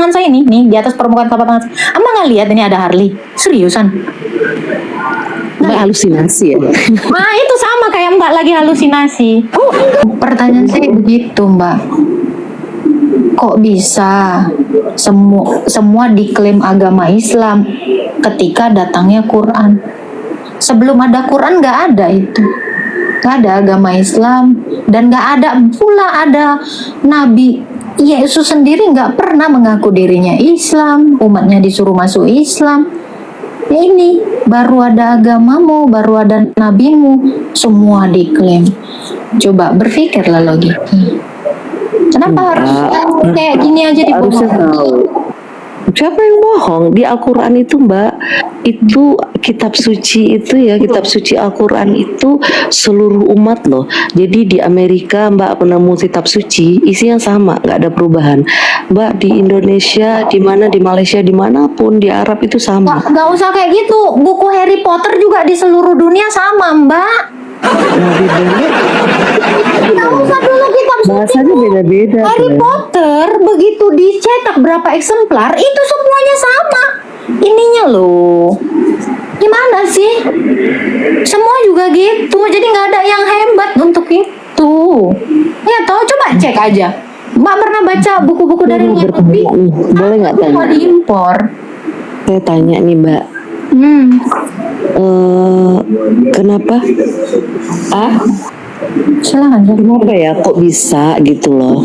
tangan saya nih di atas permukaan telapak tangan saya. Amba nggak lihat ini ada Harley. Seriusan? Mbak halusinasi ya? Nah itu sama kayak Mbak lagi halusinasi. Oh, pertanyaan saya begitu Mbak. Kok bisa semua diklaim agama Islam ketika datangnya Quran? Sebelum ada Quran nggak ada itu. Nggak ada agama Islam. Dan nggak ada pula ada Nabi. Yesus sendiri nggak pernah mengaku dirinya Islam. Umatnya disuruh masuk Islam. Ya ini baru ada agamamu, baru ada nabimu, semua diklaim. Coba berpikirlah logika. Kenapa harus kayak gini aja Harusnya dibohong? tahu. Siapa yang bohong? Di Al-Quran itu Mbak, itu kitab suci itu ya, kitab suci Al-Quran itu seluruh umat loh. Jadi di Amerika Mbak penemu kitab suci, isinya sama, nggak ada perubahan. Mbak di Indonesia, di mana, di Malaysia, dimanapun, di Arab itu sama. Nggak usah kayak gitu. Buku Harry Potter juga di seluruh dunia sama, Mbak. Nggak usah dulu kitab suci. Bahasanya beda-beda. Harry kan? Potter begitu dicetak berapa eksemplar itu semuanya sama. Ininya loh. Gimana sih? Semua juga gitu. Jadi nggak ada yang hebat untuk itu. Ya toh coba cek aja. Mbak pernah baca buku-buku dari luar negeri? Boleh nggak tanya? Mau diimpor. Saya tanya nih Mbak, kenapa? Silakan. Kenapa ya kok bisa gitu loh?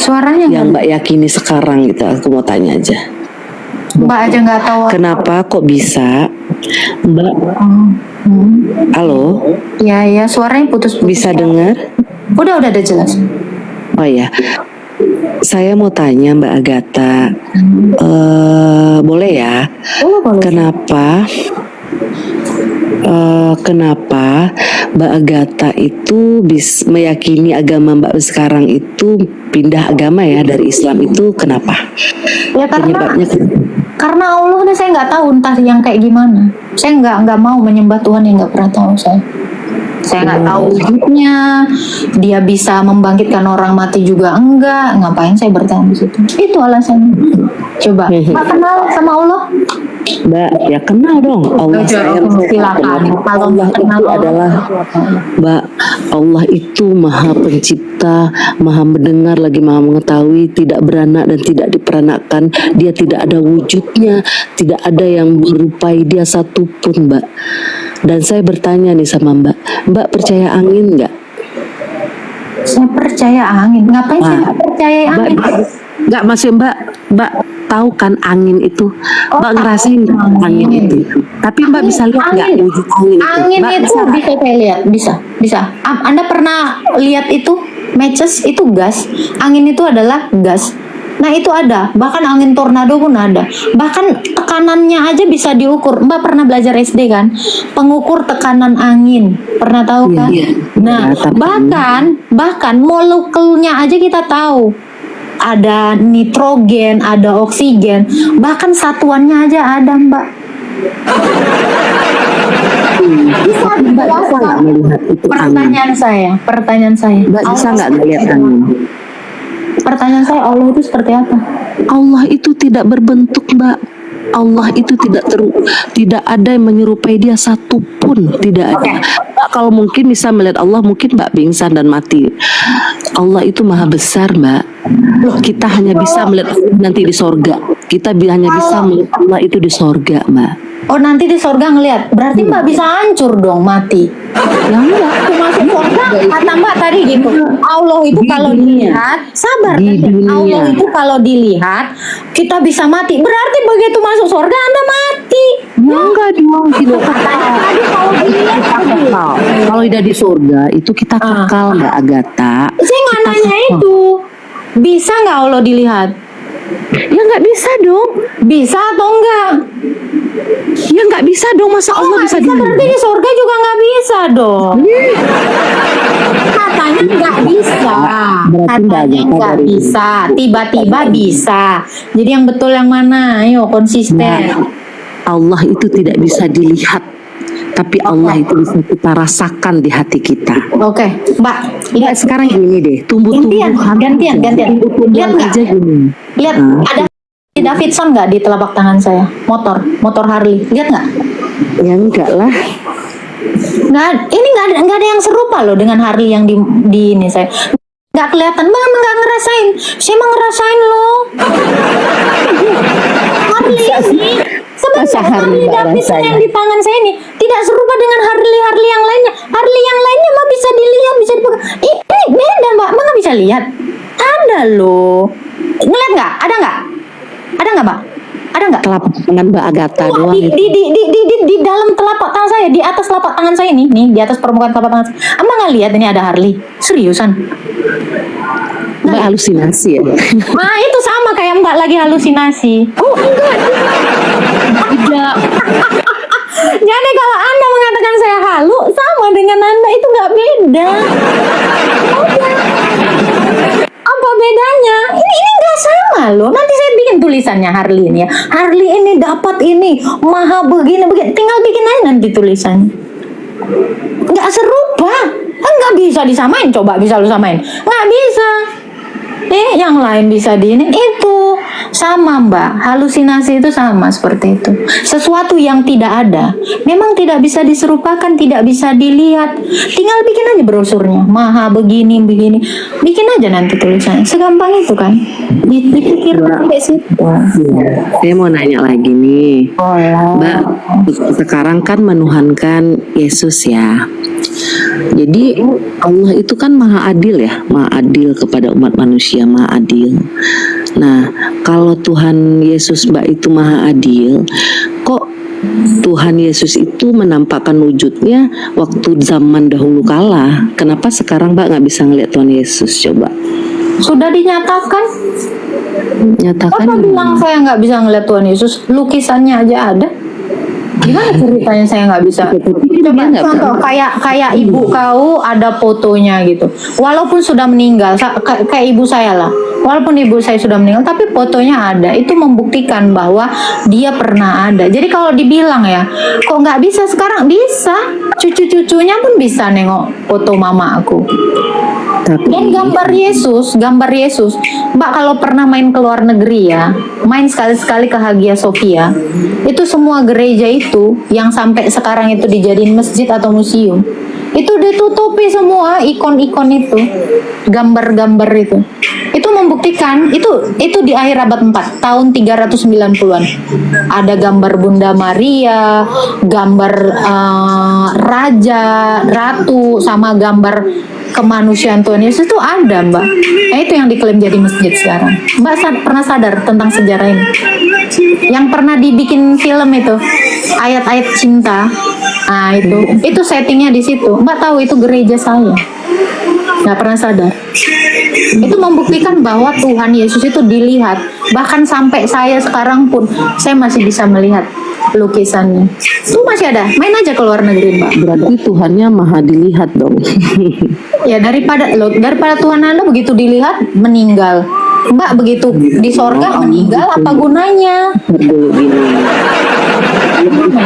Suaranya Yang Mbak yakini sekarang gitu, aku mau tanya aja. Mbak aja nggak tahu. Kenapa kok bisa Mbak? Halo, Ya, suaranya putus-putus. bisa dengar? Udah jelas. Oh ya, saya mau tanya Mbak Agatha, boleh ya? Boleh. Kenapa Mbak Agatha itu meyakini agama Mbak sekarang itu pindah agama ya dari Islam itu kenapa? Ya Penyebabnya karena Allah nih saya nggak tahu entah yang kayak gimana. Saya nggak mau menyembah Tuhan yang nggak pernah tahu saya. Saya nggak tahu wujudnya. Dia bisa membangkitkan orang mati juga enggak. Ngapain saya bertahan di situ? Itu alasannya. Coba, Mbak kenal sama Allah? Mbak, ya kenal dong. Allah Silakan. Kalau Allah kenal itu Allah, adalah Mbak, Allah itu maha pencipta, maha mendengar lagi maha mengetahui, tidak beranak dan tidak diperanakkan. Dia tidak ada wujudnya, tidak ada yang menyerupai dia satupun Mbak. Dan saya bertanya nih sama Mbak percaya angin nggak? saya percaya angin. Ngapain saya nggak percaya angin? Nggak masih Mbak tahu kan angin itu? Mbak ngerasain nggak angin itu? Tapi Mbak bisa lihat nggak wujud angin itu? Angin Mbak itu bisa saya lihat, bisa. Anda pernah lihat itu matches itu gas? Angin itu adalah gas. Nah itu ada, bahkan angin tornado pun ada. Bahkan tekanannya aja bisa diukur. Mbak pernah belajar SD kan? Pengukur tekanan angin, pernah tahu kan? Iya. Nah bahkan molekulnya aja kita tahu. Ada nitrogen, ada oksigen, bahkan satuannya aja ada Mbak. Bisa Mbak bisa nggak melihat itu angin? Pertanyaan saya. Mbak bisa nggak melihat angin? Pertanyaan saya, Allah itu seperti apa? Allah itu tidak berbentuk Mbak. Allah itu tidak ada yang menyerupai dia satupun, tidak ada. Mbak kalau mungkin bisa melihat Allah, mungkin Mbak pingsan dan mati. Allah itu maha besar Mbak. Kita hanya bisa melihat Allah nanti di sorga. Kita hanya bisa melihat Allah itu di sorga Mbak. Oh nanti di sorga ngelihat, berarti Mbak bisa hancur dong mati. Ya enggak, aku masuk sorga, kata Mbak tadi gitu. Allah itu kalau dilihat, sabar. Allah itu kalau dilihat, kita bisa mati. Berarti begitu masuk sorga Anda mati. Ya enggak dong, kita kekal. Tadi kalau dilihat, Kalau udah di surga itu kita kekal Mbak Agatha. saya nggak nanya itu. Bisa nggak Allah dilihat? Ya nggak bisa dong. Bisa atau enggak? Ya nggak bisa dong, masa Allah bisa dilihat? Berarti di surga juga nggak bisa dong. Katanya nggak bisa. Katanya nggak bisa. Tiba-tiba bisa. Jadi yang betul yang mana? Ayo konsisten. Allah itu tidak bisa dilihat, tapi Allah itu bisa kita rasakan di hati kita. Oke, Mbak. Lihat sekarang gini deh, tumbuh-tumbuhan Gantian. Lihat nggak? aja gini. Lihat ada Davidson nggak di telapak tangan saya? Motor Harley. Lihat nggak? Ya enggak lah. Ini nggak ada yang serupa loh dengan Harley yang di ini saya. Nggak kelihatan, Bang, nggak ngerasain. Saya emang ngerasain loh. Harley ini sebenarnya Harley Davidson yang di tangan saya ini tidak serupa dengan Harley yang lainnya. Harley yang lainnya mah bisa dilihat, bisa dipegang. Ini beda, Mbak. Mbak nggak bisa lihat. Ada loh. Ngeliat nggak? Ada nggak? Ada nggak, Mbak? Ada nggak? Telapak tangan Mbak Agatha doang. Di dalam telapak tangan saya, di atas telapak tangan saya ini, nih di atas permukaan telapak tangan saya. Mbak nggak lihat ini ada Harley? Seriusan? Mbak halusinasi ya. Nah itu sama kayak Mbak lagi halusinasi. Oh enggak. Tidak. Jadi kalau Anda mengatakan saya halu, sama dengan Anda, itu nggak beda. Apa bedanya? Ini nggak sama loh. Nanti saya bikin tulisannya Harley ini ya. Harley ini dapat ini, maha begini. Tinggal bikin aja nanti tulisannya. Nggak serupa. Nggak bisa disamain. Coba bisa lu samain. Nggak bisa. Yang lain bisa di ini. Itu sama, Mbak. Halusinasi itu sama seperti itu. Sesuatu yang tidak ada memang tidak bisa diserupakan, tidak bisa dilihat. Tinggal bikin aja brosurnya. Maha begini. Bikin aja nanti tulisannya. Segampang itu kan. Dipikir sampai situ. Saya mau nanya lagi nih. Mbak, sekarang kan menuhankan Yesus ya. Jadi Allah itu kan maha adil ya, maha adil kepada umat manusia, maha adil. Nah, kalau Tuhan Yesus Mbak itu maha adil, kok Tuhan Yesus itu menampakkan wujudnya waktu zaman dahulu kala? Kenapa sekarang Mbak nggak bisa ngeliat Tuhan Yesus? Coba. Sudah dinyatakan. Nyatakan. Apa bilang saya nggak bisa ngeliat Tuhan Yesus? Lukisannya aja ada. Gimana ceritanya saya nggak bisa? Coba contoh kayak ibu kau ada fotonya gitu. Walaupun sudah meninggal, kayak ibu saya lah. Walaupun ibu saya sudah meninggal, tapi fotonya ada. Itu membuktikan bahwa dia pernah ada. Jadi kalau dibilang ya, kok nggak bisa sekarang? Bisa. Cucu-cucunya pun bisa nengok foto mama aku. Dan gambar Yesus, Mbak kalau pernah main ke luar negeri ya, main sekali-sekali ke Hagia Sophia, itu semua gereja itu yang sampai sekarang itu dijadiin masjid atau museum, itu ditutupi semua ikon-ikon itu, gambar-gambar itu membuktikan itu di akhir abad 4 tahun 390-an ada gambar Bunda Maria, gambar raja, ratu, sama gambar kemanusiaan Tuhan Yesus itu ada, Mbak. Nah itu yang diklaim jadi masjid sekarang. Mbak pernah sadar tentang sejarah ini? Yang pernah dibikin film itu ayat-ayat cinta. Nah itu settingnya di situ. Mbak tahu itu gereja saya. Nggak pernah sadar. Itu membuktikan bahwa Tuhan Yesus itu dilihat. Bahkan sampai saya sekarang pun saya masih bisa melihat lukisannya. Itu masih ada. Main aja ke luar negeri, Mbak. Berarti Tuhannya maha dilihat dong. Ya daripada Tuhan Anda begitu dilihat meninggal. Mbak begitu di sorga meninggal, apa gunanya?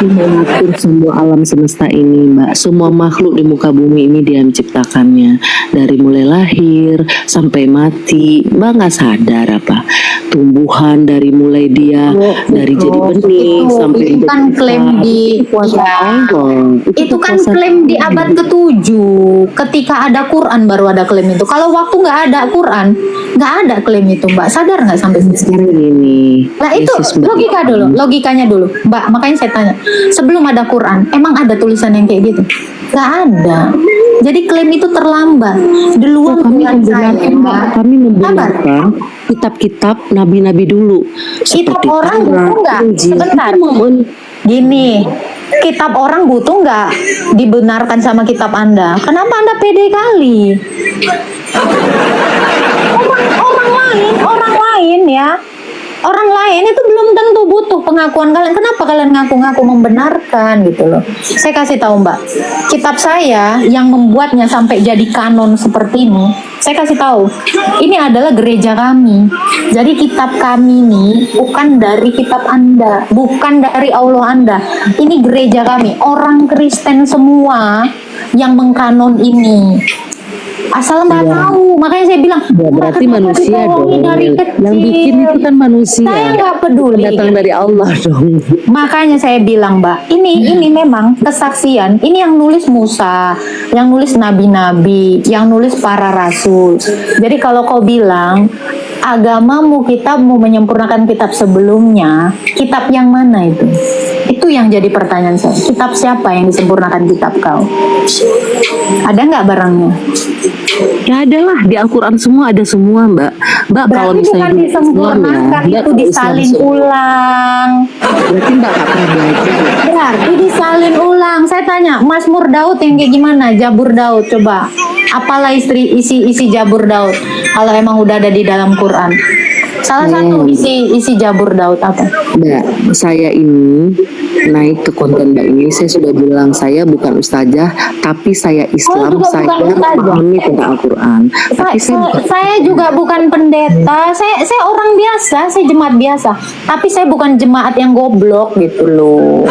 Mengatur semua alam semesta ini, Mbak. Semua makhluk di muka bumi ini Dia menciptakannya. Dari mulai lahir sampai mati. Mbak nggak sadar apa? Tumbuhan dari mulai dia dari jadi benih sampai itu kan klaim di itu kan klaim di abad ke-7 ketika ada Quran baru ada klaim itu. Kalau waktu nggak ada Quran nggak ada klaim itu, Mbak. Sadar nggak sampai sekarang ini? Nah itu logikanya dulu, Mbak. Makanya saya tanya, sebelum ada Quran emang ada tulisan yang kayak gitu? Nggak ada. Jadi klaim itu terlambat. Duluan kami membenarkan kitab-kitab nabi-nabi dulu. Kitab orang butuh nggak? Sebentar. Gini, kitab orang butuh nggak dibenarkan sama kitab Anda? Kenapa Anda pede kali? Orang lain ya. Orang lain itu belum tentu butuh pengakuan kalian. Kenapa kalian ngaku-ngaku membenarkan gitu loh? Saya kasih tahu Mbak, kitab saya yang membuatnya sampai jadi kanon seperti ini, saya kasih tahu, ini adalah gereja kami. Jadi kitab kami ini bukan dari kitab Anda, bukan dari Allah Anda. Ini gereja kami, orang Kristen semua yang mengkanon ini. Asal Mbak tahu, makanya saya bilang, Ya, berarti kenapa manusia dibohongi dong. dari kecil? Yang bikin itu kan manusia. Saya nggak peduli. Datang dari Allah dong. Makanya saya bilang Mbak, ini memang kesaksian. Ini yang nulis Musa, yang nulis nabi-nabi, yang nulis para rasul. Jadi kalau kau bilang agamamu, kitabmu menyempurnakan kitab sebelumnya, kitab yang mana itu? Itu yang jadi pertanyaan saya. Kitab siapa yang disempurnakan kitab kau? Ada nggak barangnya? Ya ada lah, di Al-Quran semua ada semua Mbak. Mbak kalau Berarti misalnya bukan di Islam disempurnakan, Mbak itu kalau disalin Islam, ulang. berarti Mbak nggak pernah belajar. Berarti disalin ulang. Saya tanya, Mazmur Daud yang kayak gimana? Jabur Daud, coba. Apalah isi Jabur Daud kalau emang udah ada di dalam Quran. Salah satu isi Jabur Daud apa? Mbak, saya ini naik ke konten Mbak ini, saya sudah bilang saya bukan ustazah, tapi saya Islam, juga saya bukan ustazah. memahami tentang Al-Quran. Tapi Saya juga bukan pendeta. Saya orang biasa, saya jemaat biasa. Tapi saya bukan jemaat yang goblok gitu loh.